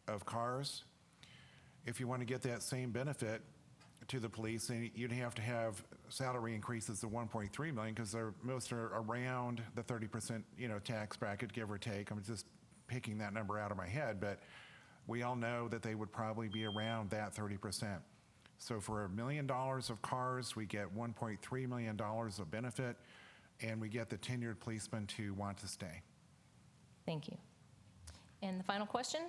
of cars, if you want to get that same benefit to the police, then you'd have to have salary increases of $1.3 million, because most are around the 30% tax bracket, give or take. I'm just picking that number out of my head, but we all know that they would probably be around that 30%. So for $1 million of cars, we get $1.3 million of benefit, and we get the tenured policeman to want to stay. Thank you. And the final question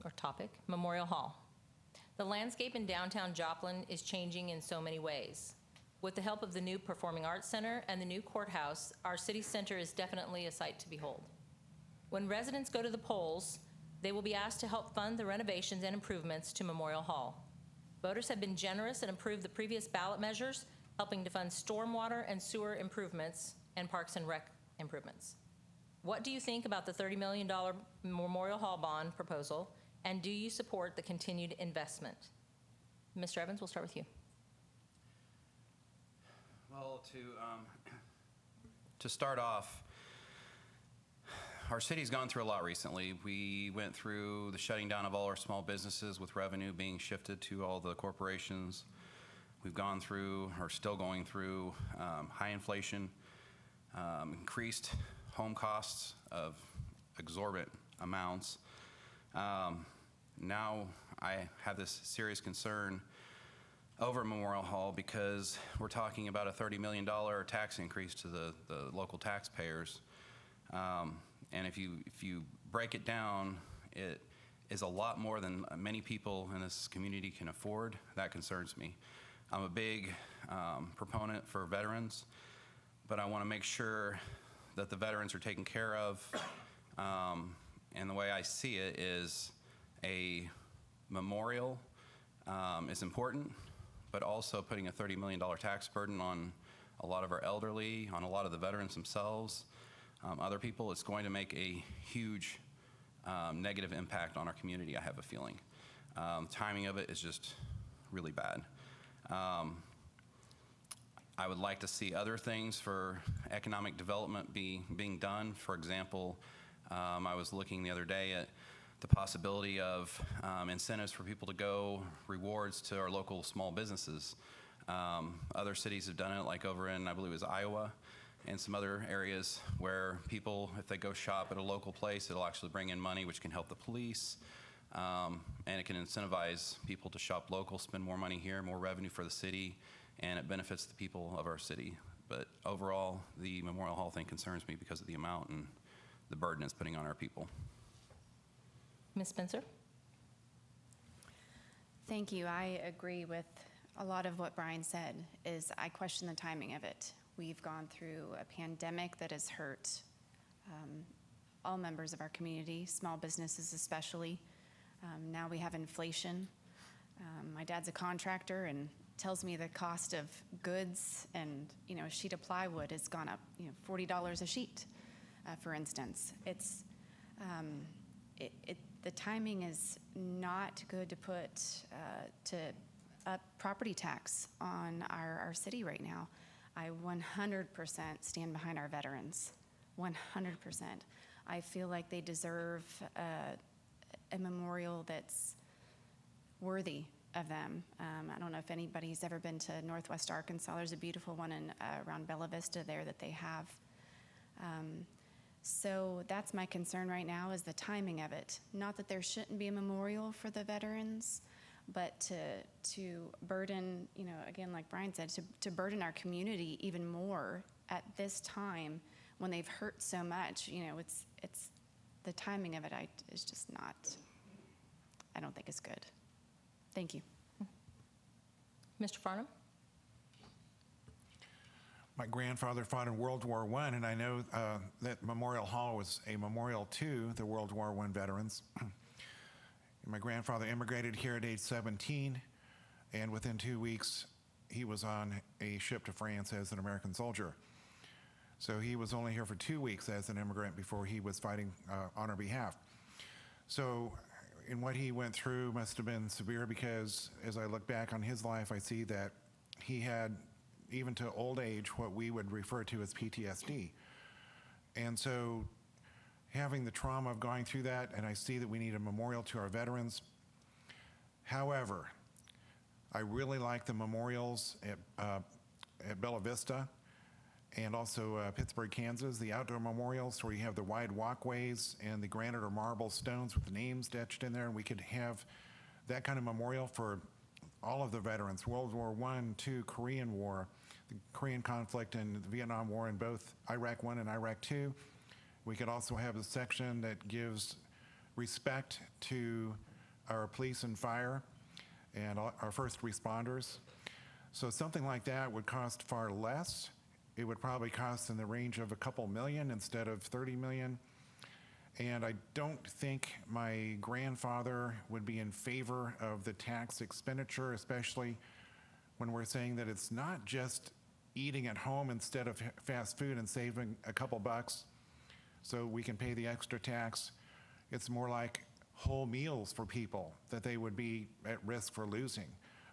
or topic, Memorial Hall. The landscape in downtown Joplin is changing in so many ways. With the help of the new Performing Arts Center and the new courthouse, our city center is definitely a sight to behold. When residents go to the polls, they will be asked to help fund the renovations and improvements to Memorial Hall. Voters have been generous and approved the previous ballot measures, helping to fund stormwater and sewer improvements and parks and rec improvements. What do you think about the $30 million Memorial Hall bond proposal, and do you support the continued investment? Mr. Evans, we'll start with you. Well, to start off, our city's gone through a lot recently. We went through the shutting down of all our small businesses with revenue being shifted to all the corporations. We've gone through, or still going through, high inflation, increased home costs of exorbitant amounts. Now I have this serious concern over Memorial Hall because we're talking about a $30 million tax increase to the local taxpayers. And if you break it down, it is a lot more than many people in this community can afford. That concerns me. I'm a big proponent for veterans, but I want to make sure that the veterans are taken care of. And the way I see it is a memorial is important, but also putting a $30 million tax burden on a lot of our elderly, on a lot of the veterans themselves, other people, it's going to make a huge negative impact on our community, I have a feeling. Timing of it is just really bad. I would like to see other things for economic development being done. For example, I was looking the other day at the possibility of incentives for people to go, rewards to our local small businesses. Other cities have done it, like over in, I believe it was Iowa, and some other areas where people, if they go shop at a local place, it'll actually bring in money, which can help the police, and it can incentivize people to shop local, spend more money here, more revenue for the city, and it benefits the people of our city. But overall, the Memorial Hall thing concerns me because of the amount and the burden it's putting on our people. Ms. Spencer? Thank you. I agree with a lot of what Brian said. I question the timing of it. We've gone through a pandemic that has hurt all members of our community, small businesses especially. Now we have inflation. My dad's a contractor and tells me the cost of goods and a sheet of plywood has gone up $40 a sheet, for instance. The timing is not good to put up property tax on our city right now. I 100% stand behind our veterans, 100%. I feel like they deserve a memorial that's worthy of them. I don't know if anybody's ever been to Northwest Arkansas. There's a beautiful one around Bella Vista there that they have. So that's my concern right now is the timing of it. Not that there shouldn't be a memorial for the veterans, but to burden, again, like Brian said, to burden our community even more at this time when they've hurt so much. It's the timing of it is just not, I don't think it's good. Thank you. Mr. Farnham? My grandfather fought in World War I, and I know that Memorial Hall was a memorial to the World War I veterans. My grandfather immigrated here at age 17, and within 2 weeks, he was on a ship to France as an American soldier. So he was only here for 2 weeks as an immigrant before he was fighting on our behalf. So, and what he went through must have been severe because as I look back on his life, I see that he had, even to old age, what we would refer to as PTSD. And so having the trauma of going through that, and I see that we need a memorial to our veterans. However, I really like the memorials at Bella Vista and also Pittsburgh, Kansas, the outdoor memorials where you have the wide walkways and the granite or marble stones with the names etched in there, and we could have that kind of memorial for all of the veterans, World War I, II, Korean War, the Korean conflict and the Vietnam War in both Iraq I and Iraq II. We could also have a section that gives respect to our police and fire and our first responders. So something like that would cost far less. It would probably cost in the range of a couple million instead of 30 million. And I don't think my grandfather would be in favor of the tax expenditure, especially when we're saying that it's not just eating at home instead of fast food and saving a couple bucks so we can pay the extra tax. It's more like whole meals for people that they would be at risk for losing.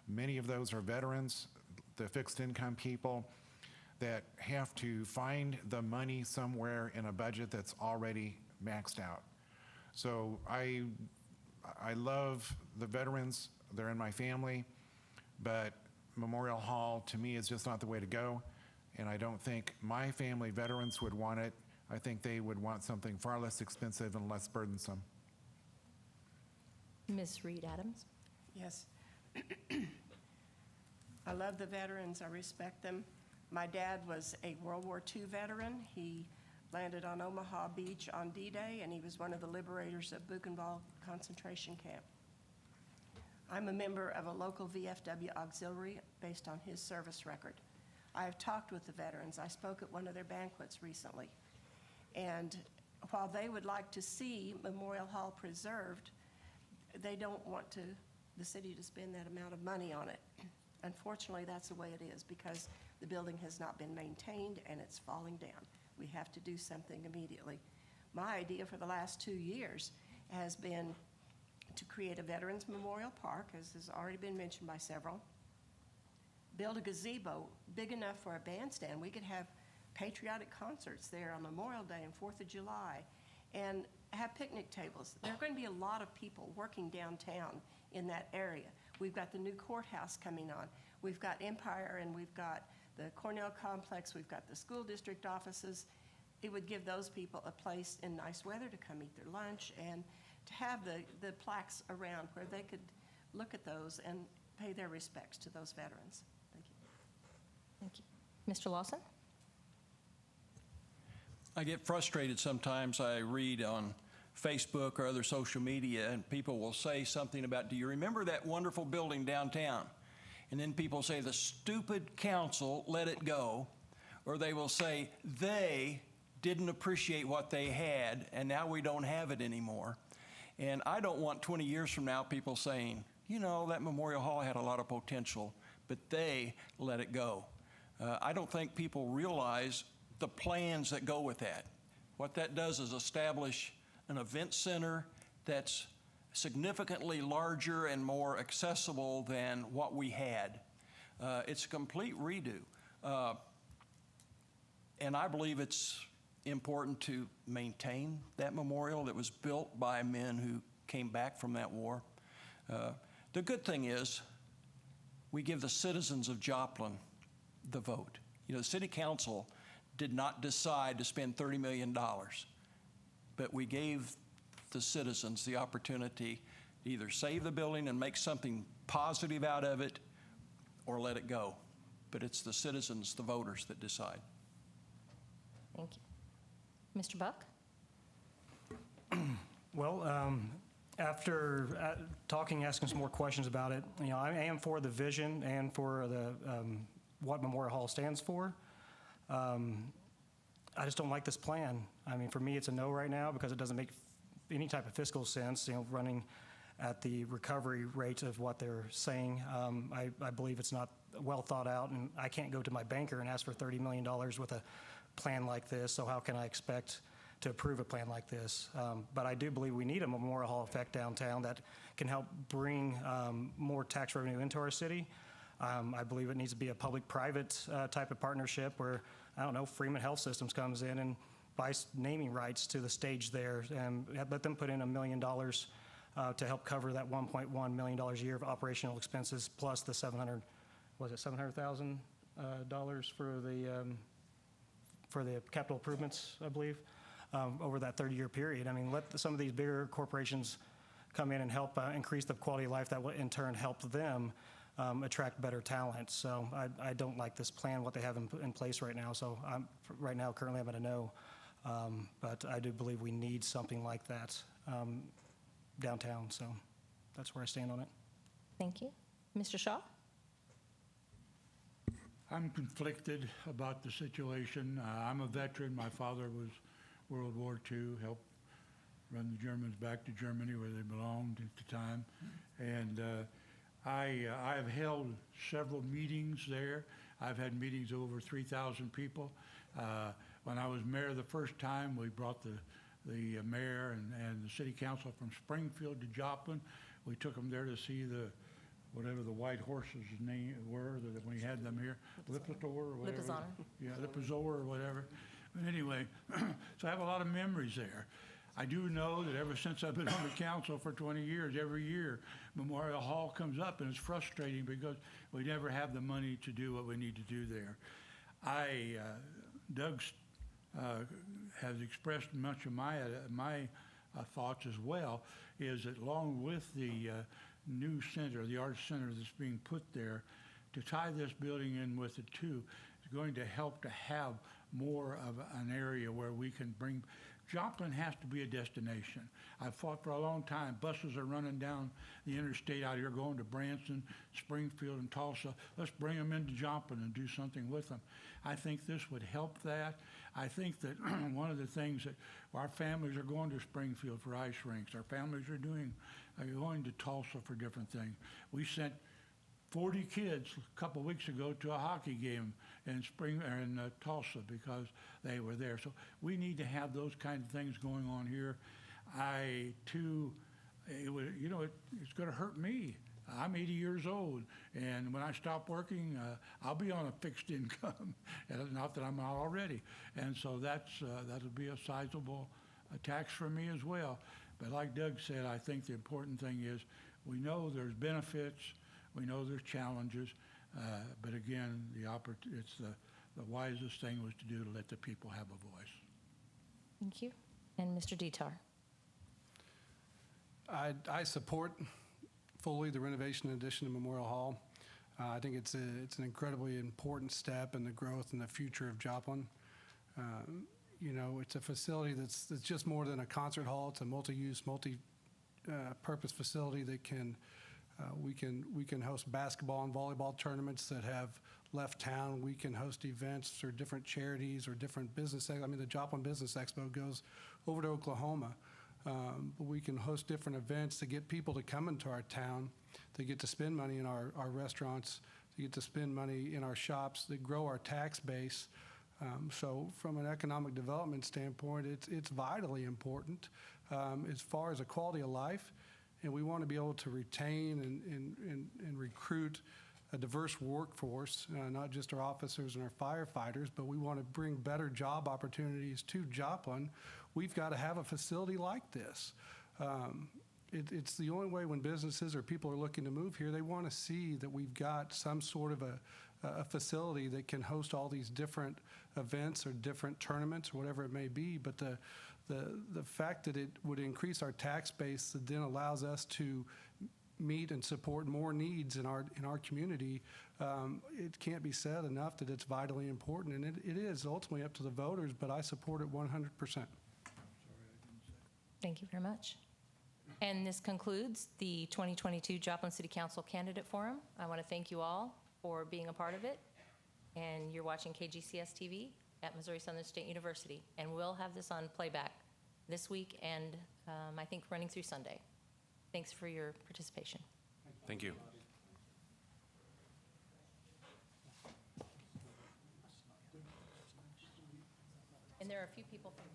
Many of those are veterans, the fixed income people that have to find the money somewhere in a budget that's already maxed out. So I love the veterans, they're in my family, but Memorial Hall to me is just not the way to go. And I don't think my family veterans would want it. I think they would want something far less expensive and less burdensome. Ms. Reed Adams? Yes. I love the veterans. I respect them. My dad was a World War II veteran. He landed on Omaha Beach on D-Day, and he was one of the liberators of Buchenwald concentration camp. I'm a member of a local VFW auxiliary based on his service record. I have talked with the veterans. I spoke at one of their banquets recently. And while they would like to see Memorial Hall preserved, they don't want the city to spend that amount of money on it. Unfortunately, that's the way it is because the building has not been maintained and it's falling down. We have to do something immediately. My idea for the last 2 years has been to create a Veterans Memorial Park, as has already been mentioned by several, build a gazebo big enough for a bandstand. We could have patriotic concerts there on Memorial Day and 4th of July and have picnic tables. There are going to be a lot of people working downtown in that area. We've got the new courthouse coming on. We've got Empire and we've got the Cornell Complex. We've got the school district offices. It would give those people a place in nice weather to come eat their lunch and to have the plaques around where they could look at those and pay their respects to those veterans. Thank you. Thank you. Mr. Lawson? I get frustrated sometimes. I read on Facebook or other social media, and people will say something about, do you remember that wonderful building downtown? And then people say, the stupid council let it go. Or they will say, they didn't appreciate what they had, and now we don't have it anymore. And I don't want 20 years from now people saying, you know, that Memorial Hall had a lot of potential, but they let it go. I don't think people realize the plans that go with that. What that does is establish an event center that's significantly larger and more accessible than what we had. It's a complete redo. And I believe it's important to maintain that memorial that was built by men who came back from that war. The good thing is we give the citizens of Joplin the vote. You know, the city council did not decide to spend $30 million, but we gave the citizens the opportunity to either save the building and make something positive out of it or let it go. But it's the citizens, the voters, that decide. Thank you. Mr. Buck? Well, after asking some more questions about it, you know, I am for the vision and for the what Memorial Hall stands for. I just don't like this plan. I mean, for me, it's a no right now because it doesn't make any type of fiscal sense, you know, running at the recovery rate of what they're saying. I believe it's not well thought out, and I can't go to my banker and ask for $30 million with a plan like this, so how can I expect to approve a plan like this? But I do believe we need a Memorial Hall effect downtown that can help bring more tax revenue into our city. I believe it needs to be a public-private type of partnership where, I don't know, Freeman Health Systems comes in and buys naming rights to the stage there and let them put in $1 million to help cover that $1.1 million a year of operational expenses plus the $700,000 for the capital improvements, I believe, over that 30-year period. I mean, let some of these bigger corporations come in and help increase the quality of life that will in turn help them attract better talent. So I don't like this plan, what they have in place right now. So currently I'm at a no. But I do believe we need something like that downtown. So that's where I stand on it. Thank you. Mr. Shaw? I'm conflicted about the situation. I'm a veteran. My father was World War II, helped run the Germans back to Germany where they belonged at the time. And I have held several meetings there. I've had meetings of over 3,000 people. When I was mayor the first time, we brought the mayor and the city council from Springfield to Joplin. We took them there to see whatever the white horses' name were, that we had them here, Lipitor or whatever. Lipizzaner. Yeah, Lipizzaner or whatever. But anyway, so I have a lot of memories there. I do know that ever since I've been on the council for 20 years, every year Memorial Hall comes up, and it's frustrating because we never have the money to do what we need to do there. Doug has expressed much of my thoughts as well, is that along with the new center, the arts center that's being put there, to tie this building in with it too, is going to help to have more of an area where we can bring. Joplin has to be a destination. I've fought for a long time. Buses are running down the interstate out here going to Branson, Springfield, and Tulsa. Let's bring them into Joplin and do something with them. I think this would help that. I think that one of the things that our families are going to Springfield for ice rinks. Our families are going to Tulsa for different things. We sent 40 kids a couple of weeks ago to a hockey game in Tulsa because they were there. So we need to have those kind of things going on here. It's going to hurt me. I'm 80 years old, and when I stop working, I'll be on a fixed income, and not that I'm not already. And so that'll be a sizable tax for me as well. But like Doug said, I think the important thing is we know there's benefits. We know there's challenges, but again, it's the wisest thing was to do to let the people have a voice. Thank you. And Mr. Dettar. I support fully the renovation and addition to Memorial Hall. I think it's an incredibly important step in the growth and the future of Joplin. It's a facility that's just more than a concert hall. It's a multi-use, multi-purpose facility that can. We can host basketball and volleyball tournaments that have left town. We can host events or different charities or different business. The Joplin Business Expo goes over to Oklahoma. But we can host different events to get people to come into our town. They get to spend money in our restaurants. They get to spend money in our shops. They grow our tax base. So from an economic development standpoint, it's vitally important as far as a quality of life. And we want to be able to retain and recruit a diverse workforce, not just our officers and our firefighters, but we want to bring better job opportunities to Joplin. We've got to have a facility like this. It's the only way when businesses or people are looking to move here, they want to see that we've got some sort of a facility that can host all these different events or different tournaments or whatever it may be. But the fact that it would increase our tax base that then allows us to meet and support more needs in our community, it can't be said enough that it's vitally important, and it is ultimately up to the voters, but I support it 100%. Thank you very much. And this concludes the 2022 Joplin City Council Candidate Forum. I want to thank you all for being a part of it, and you're watching KGCS TV at Missouri Southern State University, and we'll have this on playback this week and I think running through Sunday. Thanks for your participation. Thank you. And there are a few people from